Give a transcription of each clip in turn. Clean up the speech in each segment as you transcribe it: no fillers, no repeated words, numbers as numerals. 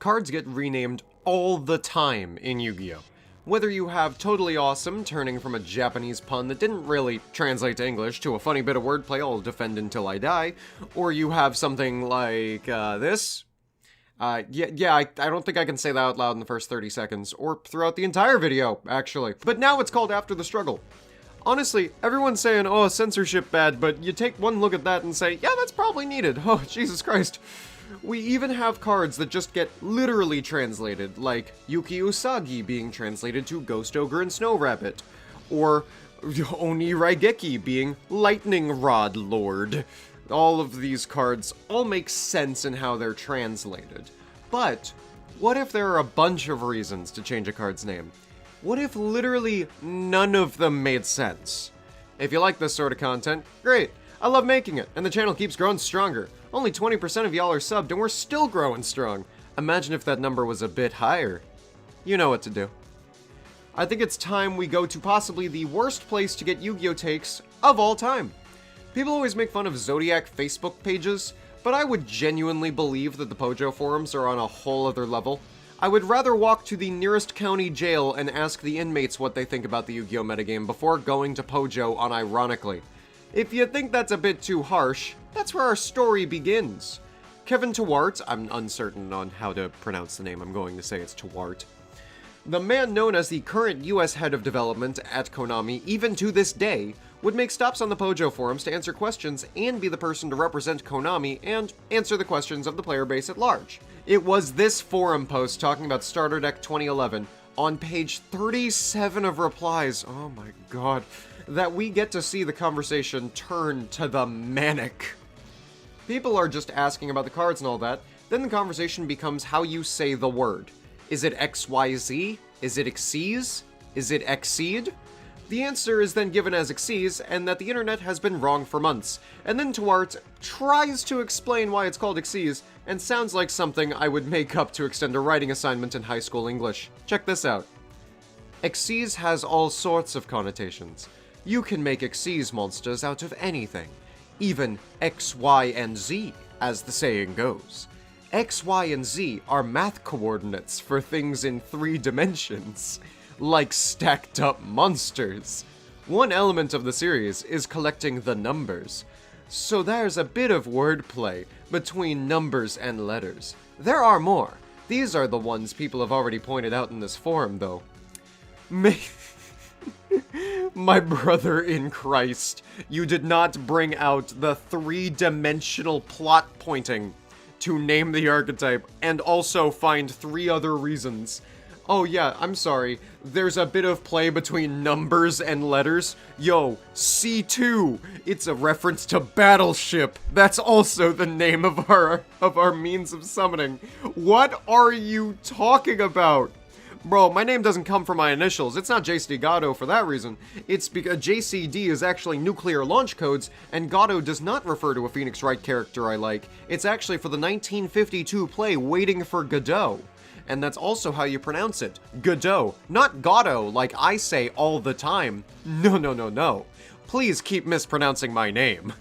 Cards get renamed all the time in Yu-Gi-Oh! Whether you have Totally Awesome turning from a Japanese pun that didn't really translate to English to a funny bit of wordplay I'll defend until I die, or you have something like this. I don't think I can say that out loud in the first 30 seconds, or throughout the entire video, actually. But now it's called After the Struggle. Honestly, everyone's saying, oh, censorship bad, but you take one look at that and say, yeah, that's probably needed. Oh, Jesus Christ. We even have cards that just get literally translated, like Yuki Usagi being translated to Ghost Ogre and Snow Rabbit, or Oni Raigeki being Lightning Rod Lord. All of these cards all make sense in how they're translated. But what if there are a bunch of reasons to change a card's name? What if literally none of them made sense? If you like this sort of content, great. I love making it, and the channel keeps growing stronger. Only 20% of y'all are subbed, and we're still growing strong. Imagine if that number was a bit higher. You know what to do. I think it's time we go to possibly the worst place to get Yu-Gi-Oh! Takes of all time. People always make fun of Zodiac Facebook pages, but I would genuinely believe that the Pojo forums are on a whole other level. I would rather walk to the nearest county jail and ask the inmates what they think about the Yu-Gi-Oh! Metagame before going to Pojo unironically. If you think that's a bit too harsh, that's where our story begins. Kevin Tewart, I'm uncertain on how to pronounce the name, I'm going to say it's Tewart. The man known as the current US head of development at Konami, even to this day, would make stops on the Pojo forums to answer questions and be the person to represent Konami and answer the questions of the player base at large. It was this forum post talking about Starter Deck 2011 on page 37 of replies, oh my god, that we get to see the conversation turn to the manic. People are just asking about the cards and all that, then the conversation becomes how you say the word. Is it XYZ? Is it Xyz? Is it Exceed? The answer is then given as Xyz, and that the internet has been wrong for months. And then Tewart tries to explain why it's called Xyz, and sounds like something I would make up to extend a writing assignment in high school English. Check this out. Xyz has all sorts of connotations. You can make Xyz monsters out of anything. Even X, Y, and Z, as the saying goes. X, Y, and Z are math coordinates for things in 3 dimensions. Like stacked up monsters. One element of the series is collecting the numbers. So there's a bit of wordplay between numbers and letters. There are more. These are the ones people have already pointed out in this forum, though. My brother in Christ, you did not bring out the 3-dimensional plot pointing to name the archetype and also find 3 other reasons. Oh yeah, I'm sorry, there's a bit of play between numbers and letters. Yo, C2, it's a reference to Battleship. That's also the name of our means of summoning. What are you talking about? Bro, my name doesn't come from my initials. It's not JCD Gato for that reason. It's because JCD is actually nuclear launch codes, and Gato does not refer to a Phoenix Wright character I like. It's actually for the 1952 play Waiting for Godot. And that's also how you pronounce it. Godot, not Gato, like I say all the time. No. Please keep mispronouncing my name.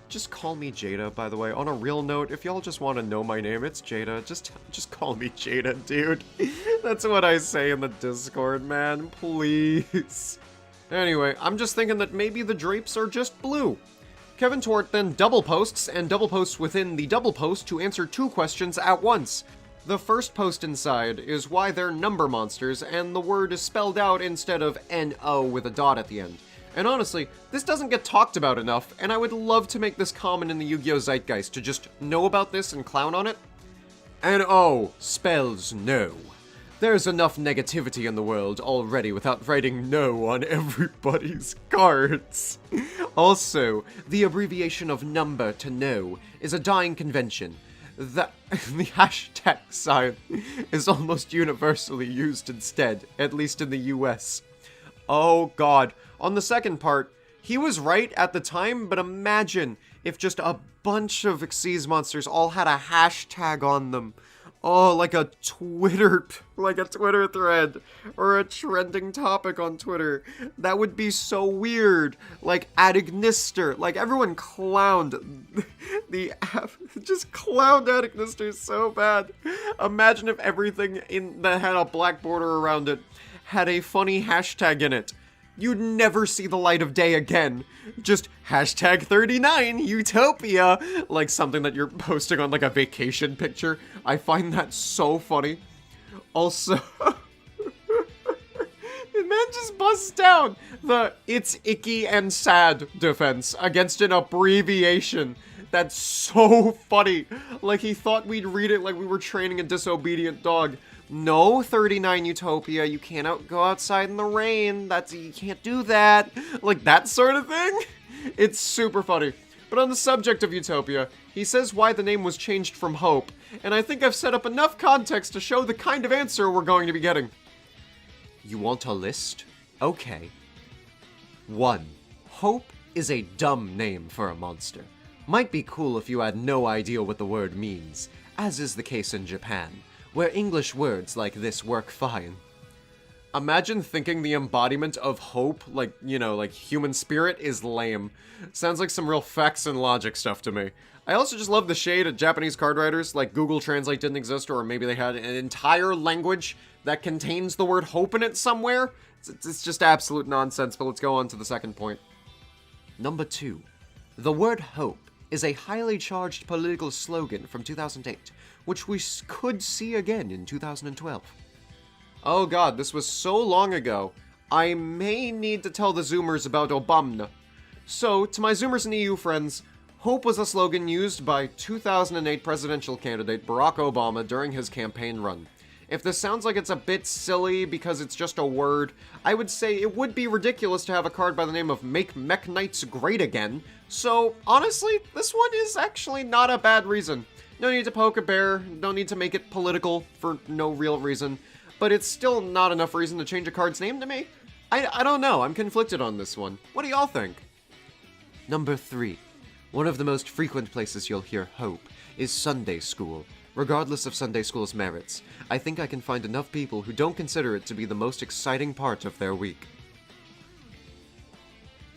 Just call me Jada, by the way. On a real note, if y'all just want to know my name, it's Jada. Just call me Jada, dude. That's what I say in the Discord, man. Please. Anyway, I'm just thinking that maybe the drapes are just blue. Kevin Tewart then double posts, and double posts within the double post to answer 2 questions at once. The first post inside is why they're number monsters, and the word is spelled out instead of N-O with a dot at the end. And honestly, this doesn't get talked about enough, and I would love to make this common in the Yu-Gi-Oh! Zeitgeist, to just know about this and clown on it. N-O spells no. There's enough negativity in the world already without writing no on everybody's cards. Also, the abbreviation of number to no is a dying convention. The hashtag sign is almost universally used instead, at least in the US. Oh god. On the second part, he was right at the time, but imagine if just a bunch of Xyz monsters all had a hashtag on them. Oh, like a Twitter thread or a trending topic on Twitter. That would be so weird. Like Adignister, like everyone clowned the app, just clowned Adignister so bad. Imagine if everything that had a black border around it had a funny hashtag in it. You'd never see the light of day again. Just hashtag 39 Utopia, like something that you're posting on like a vacation picture. I find that so funny. Also, the man just busts down the "it's icky and sad" defense against an abbreviation. That's so funny. Like he thought we'd read it like we were training a disobedient dog. No, 39 Utopia, you cannot go outside in the rain. You can't do that. Like that sort of thing. It's super funny. But on the subject of Utopia, he says why the name was changed from Hope, and I think I've set up enough context to show the kind of answer we're going to be getting. You want a list? Okay. 1. Hope is a dumb name for a monster. Might be cool if you had no idea what the word means, as is the case in Japan, where English words like this work fine. Imagine thinking the embodiment of hope, like, you know, like human spirit, is lame. Sounds like some real facts and logic stuff to me. I also just love the shade at Japanese card writers, like Google Translate didn't exist, or maybe they had an entire language that contains the word hope in it somewhere. It's just absolute nonsense, but let's go on to the second point. Number 2. The word hope is a highly charged political slogan from 2008, which we could see again in 2012. Oh god, this was so long ago, I may need to tell the Zoomers about Obama. So, to my Zoomers and EU friends, hope was a slogan used by 2008 presidential candidate Barack Obama during his campaign run. If this sounds like it's a bit silly because it's just a word, I would say it would be ridiculous to have a card by the name of Make Mech Knights Great Again. So, honestly, this one is actually not a bad reason. No need to poke a bear, no need to make it political for no real reason, but it's still not enough reason to change a card's name to me. I don't know, I'm conflicted on this one. What do y'all think? Number 3. One of the most frequent places you'll hear hope is Sunday school. Regardless of Sunday school's merits, I think I can find enough people who don't consider it to be the most exciting part of their week.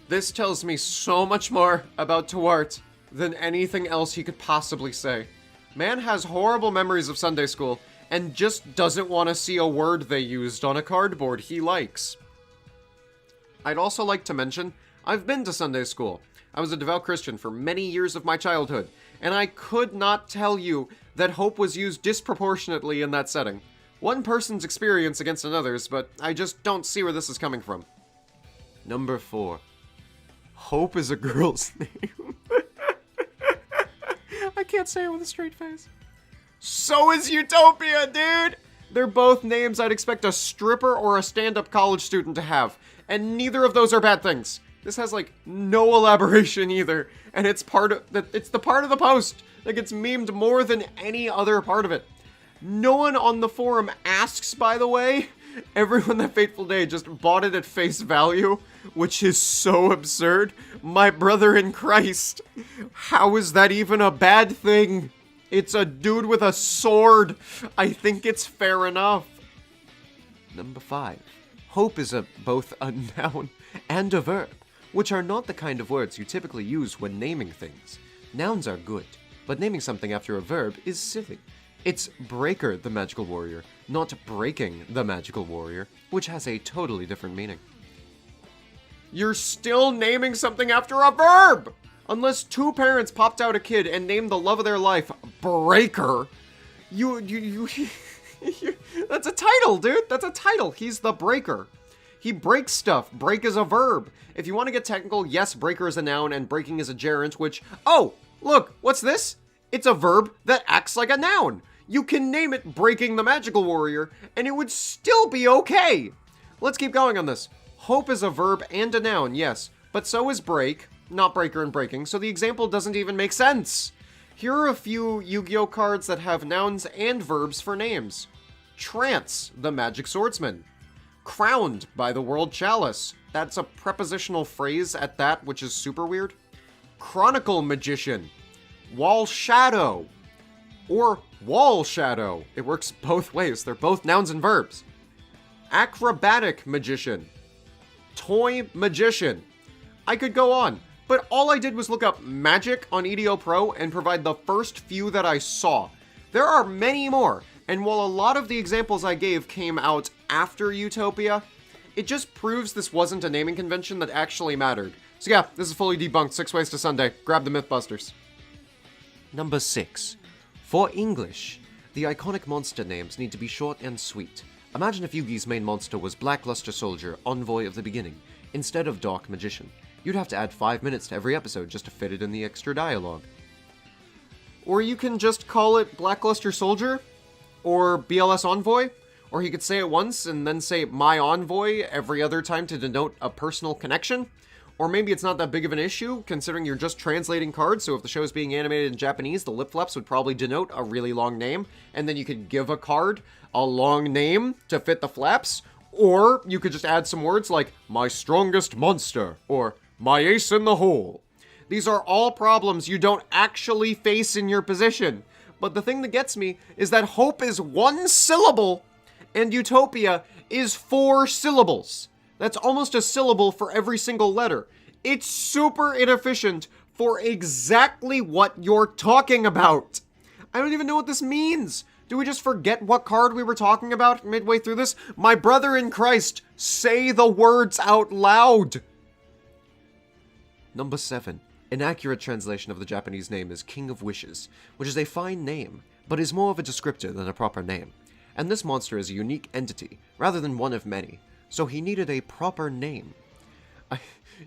This tells me so much more about Tuart than anything else he could possibly say. Man has horrible memories of Sunday school and just doesn't want to see a word they used on a cardboard he likes. I'd also like to mention, I've been to Sunday school. I was a devout Christian for many years of my childhood, and I could not tell you that hope was used disproportionately in that setting. One person's experience against another's, but I just don't see where this is coming from. Number 4. Hope is a girl's name. I can't say it with a straight face. So is Utopia, dude! They're both names I'd expect a stripper or a stand-up college student to have, and neither of those are bad things. This has, like, no elaboration either, and it's the part of the post that gets memed more than any other part of it. No one on the forum asks, by the way. Everyone that fateful day just bought it at face value, which is so absurd. My brother in Christ. How is that even a bad thing? It's a dude with a sword. I think it's fair enough. Number 5. Hope is both a noun and a verb, which are not the kind of words you typically use when naming things. Nouns are good, but naming something after a verb is silly. It's Breaker the Magical Warrior, not Breaking the Magical Warrior, which has a totally different meaning. You're still naming something after a verb! Unless two parents popped out a kid and named the love of their life Breaker, that's a title, dude! That's a title! He's the Breaker. He breaks stuff. Break is a verb. If you want to get technical, yes, breaker is a noun and breaking is a gerund, which... Oh, look, what's this? It's a verb that acts like a noun. You can name it Breaking the Magical Warrior, and it would still be okay. Let's keep going on this. Hope is a verb and a noun, yes, but so is break, not breaker and breaking, so the example doesn't even make sense. Here are a few Yu-Gi-Oh cards that have nouns and verbs for names. Trance, the Magic Swordsman. Crowned by the World Chalice. That's a prepositional phrase at that, which is super weird. Chronicle Magician. Wall Shadow. Or Wall shadow. It works both ways. They're both nouns and verbs. Acrobatic magician. Toy magician. I could go on, but all I did was look up magic on EDO Pro and provide the first few that I saw. There are many more, and while a lot of the examples I gave came out after Utopia, it just proves this wasn't a naming convention that actually mattered. So yeah, this is fully debunked. 6 Ways to Sunday. Grab the Mythbusters. Number 6. For English, the iconic monster names need to be short and sweet. Imagine if Yugi's main monster was Blackluster Soldier, Envoy of the Beginning, instead of Dark Magician. You'd have to add 5 minutes to every episode just to fit it in the extra dialogue. Or you can just call it Blackluster Soldier, or BLS Envoy, or he could say it once and then say My Envoy every other time to denote a personal connection. Or maybe it's not that big of an issue, considering you're just translating cards, so if the show is being animated in Japanese, the lip flaps would probably denote a really long name, and then you could give a card a long name to fit the flaps, or you could just add some words like, My Strongest Monster, or My Ace in the Hole. These are all problems you don't actually face in your position, but the thing that gets me is that Hope is 1 syllable, and Utopia is 4 syllables. That's almost a syllable for every single letter. It's super inefficient for exactly what you're talking about. I don't even know what this means. Do we just forget what card we were talking about midway through this? My brother in Christ, say the words out loud. Number 7. An accurate translation of the Japanese name is King of Wishes, which is a fine name, but is more of a descriptor than a proper name. And this monster is a unique entity, rather than one of many. So he needed a proper name.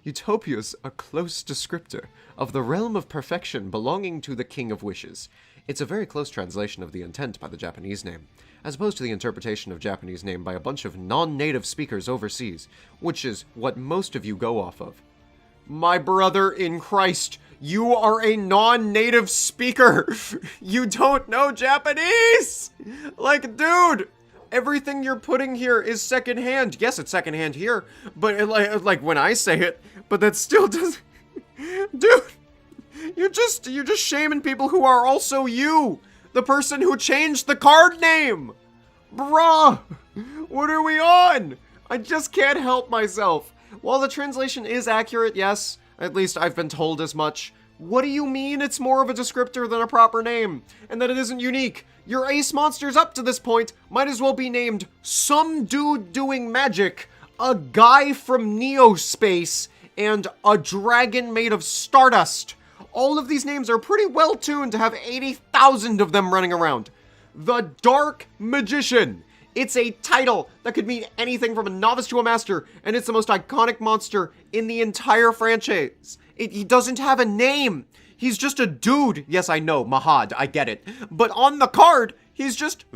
Utopia's a close descriptor of the realm of perfection belonging to the King of Wishes. It's a very close translation of the intent by the Japanese name, as opposed to the interpretation of Japanese name by a bunch of non-native speakers overseas, which is what most of you go off of. My brother in Christ, you are a non-native speaker. You don't know Japanese. Like, dude. Everything you're putting here is secondhand. Yes, it's secondhand here, but like when I say it, but that still doesn't. Dude, you're just shaming people who are also you, the person who changed the card name. Bruh, what are we on? I just can't help myself. While the translation is accurate, yes, at least I've been told as much. What do you mean it's more of a descriptor than a proper name, and that it isn't unique? Your ace monsters up to this point might as well be named Some Dude Doing Magic, A Guy from Neospace, and A Dragon Made of Stardust. All of these names are pretty well tuned to have 80,000 of them running around. The Dark Magician. It's a title that could mean anything from a novice to a master, and it's the most iconic monster in the entire franchise. He doesn't have a name. He's just a dude. Yes, I know, Mahad, I get it. But on the card, he's just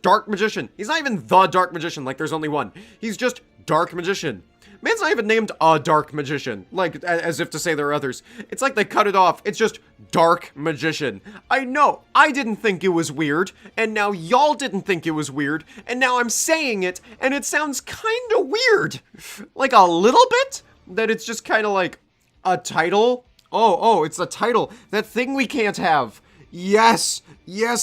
Dark Magician. He's not even the Dark Magician, like there's only one. He's just Dark Magician. Man's not even named a Dark Magician, like as if to say there are others. It's like they cut it off. It's just Dark Magician. I know, I didn't think it was weird, and now y'all didn't think it was weird, and now I'm saying it, and it sounds kinda weird. Like a little bit? That it's just kinda like a title? Oh, it's a title. That thing we can't have. Yes,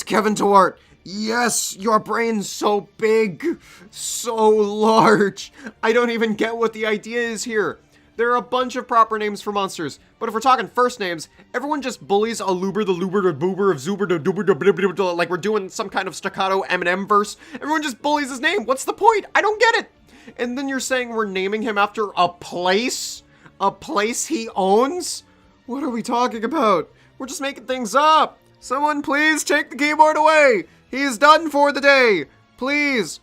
Kevin Tewart. Yes, your brain's so big, so large. I don't even get what the idea is here. There are a bunch of proper names for monsters, but if we're talking first names, everyone just bullies a Luber, the Luber, the Boober, of Zuber, the Duber, the like we're doing some kind of staccato Eminem verse. Everyone just bullies his name. What's the point? I don't get it. And then you're saying we're naming him after a place? A place he owns? What are we talking about? We're just making things up. Someone please take the keyboard away. He's done for the day. Please,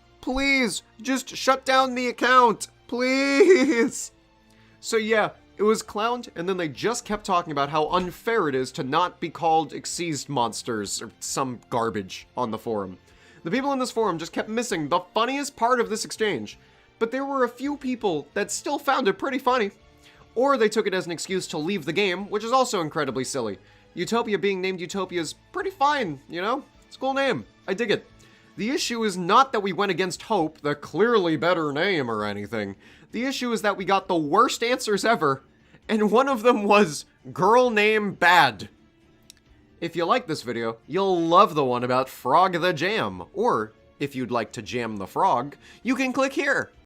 just shut down the account. Please. So yeah, it was clowned, and then they just kept talking about how unfair it is to not be called exceased monsters or some garbage on the forum. The people in this forum just kept missing the funniest part of this exchange, but there were a few people that still found it pretty funny. Or they took it as an excuse to leave the game, which is also incredibly silly. Utopia being named Utopia is pretty fine, you know? It's a cool name. I dig it. The issue is not that we went against Hope, the clearly better name or anything. The issue is that we got the worst answers ever, and one of them was girl name bad. If you like this video, you'll love the one about Frog the Jam, or if you'd like to jam the frog, you can click here.